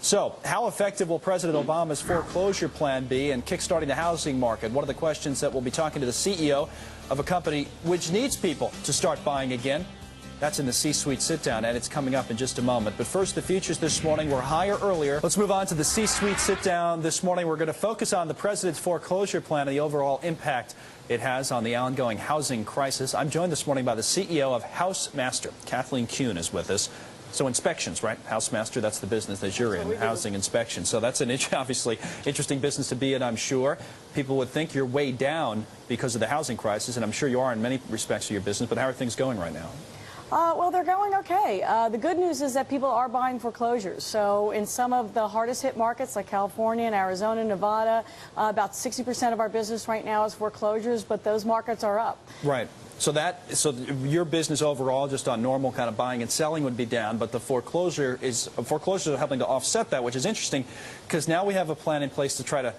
So, how effective will President Obama's foreclosure plan be in kickstarting the housing market? One of the questions that we'll be talking to the CEO of a company which needs people to start buying again. That's in the C-Suite sit-down, and it's coming up in just a moment. But first, the futures this morning were higher earlier. Let's move on to the C-Suite sit-down. This morning, we're going to focus on the president's foreclosure plan and the overall impact it has on the ongoing housing crisis. I'm joined this morning by the CEO of Housemaster. Kathleen Kuhn is with us. So inspections, right? Housemaster, that's the business that you're in, housing inspection. So that's an obviously interesting business to be in, I'm sure. People would think you're way down because of the housing crisis, and I'm sure you are in many respects of your business, but how are things going right now? Well, they're going okay. The good news is that people are buying foreclosures. So in some of the hardest hit markets like California and Arizona, Nevada, about 60% of our business right now is foreclosures, but those markets are up. Right. So your business overall, just on normal kind of buying and selling, would be down, but the foreclosures are helping to offset that, which is interesting because now we have a plan in place to try to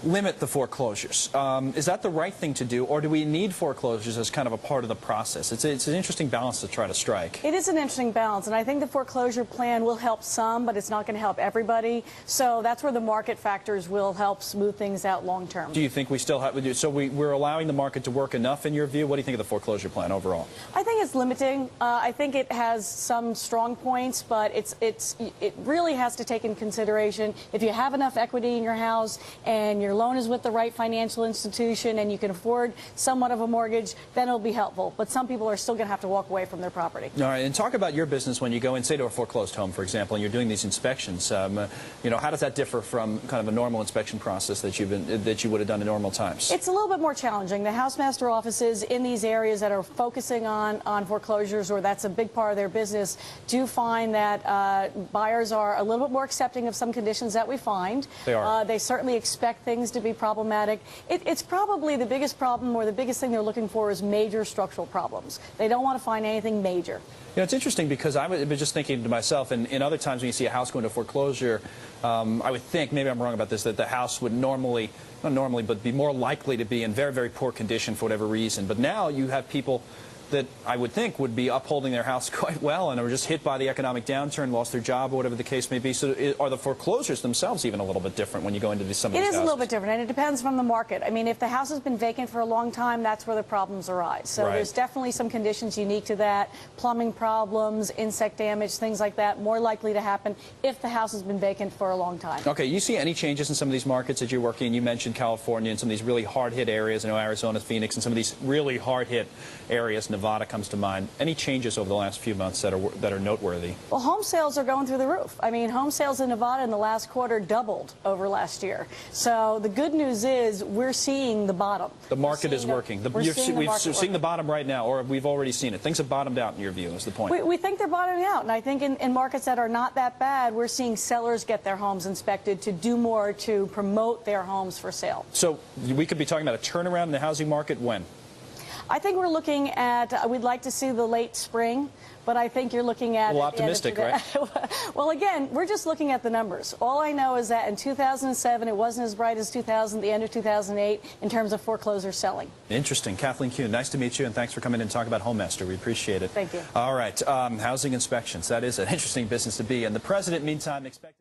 limit the foreclosures. Is that the right thing to do, or do we need foreclosures as kind of a part of the process? It's an interesting balance to try to strike. It is an interesting balance, and I think the foreclosure plan will help some, but it's not going to help everybody. So that's where the market factors will help smooth things out long term. Do you think we still have to do so? We're allowing the market to work enough in your view? What do you think of the foreclosure plan overall? I think it's limiting. I think it has some strong points, but it really has to take in consideration if you have enough equity in your house and your loan is with the right financial institution and you can afford somewhat of a mortgage, then it'll be helpful. But some people are still going to have to walk away from their property. All right, and talk about your business when you go and say to a foreclosed home, for example, and you're doing these inspections. You know, how does that differ from kind of a normal inspection process that you would have done in normal times? It's a little bit more challenging. The Housemaster offices in these areas that are focusing on foreclosures, or that's a big part of their business, do find that buyers are a little bit more accepting of some conditions that we find. They are. They certainly expect things to be problematic. It's probably the biggest problem, or the biggest thing they're looking for, is major structural problems. They don't want to find anything major. You know, it's interesting because I was just thinking to myself, and in other times when you see a house go into foreclosure, I would think, maybe I'm wrong about this, that the house would normally, not normally, but be more likely to be in very, very poor condition for whatever reason. But now you have people that I would think would be upholding their house quite well and are just hit by the economic downturn, lost their job, or whatever the case may be. So are the foreclosures themselves even a little bit different when you go into some of these houses? It is a little bit different, and it depends from the market. I mean, if the house has been vacant for a long time, that's where the problems arise. So there's definitely some conditions unique to that. Plumbing problems, insect damage, things like that, more likely to happen if the house has been vacant for a long time. Okay, you see any changes in some of these markets that you're working in? You mentioned California and some of these really hard-hit areas, Arizona, Phoenix, and some of these really hard-hit areas. Nevada comes to mind. Any changes over the last few months that are noteworthy? Well, home sales are going through the roof. I mean, home sales in Nevada in the last quarter doubled over last year. So the good news is we're seeing the bottom. The market is working. We've seen the bottom right now, or we've already seen it. Things have bottomed out in your view, is the point. We think they're bottoming out, and I think in markets that are not that bad, we're seeing sellers get their homes inspected to do more to promote their homes for sale. So we could be talking about a turnaround in the housing market when? I think we're looking at, we'd like to see the late spring, but I think you're looking at... Well, optimistic, right? Well, again, we're just looking at the numbers. All I know is that in 2007, it wasn't as bright as the end of 2008 in terms of foreclosure selling. Interesting. Kathleen Kuhn, nice to meet you, and thanks for coming in and talking about Housemaster. We appreciate it. Thank you. All right. Housing inspections. That is an interesting business to be in. The president, meantime, expected...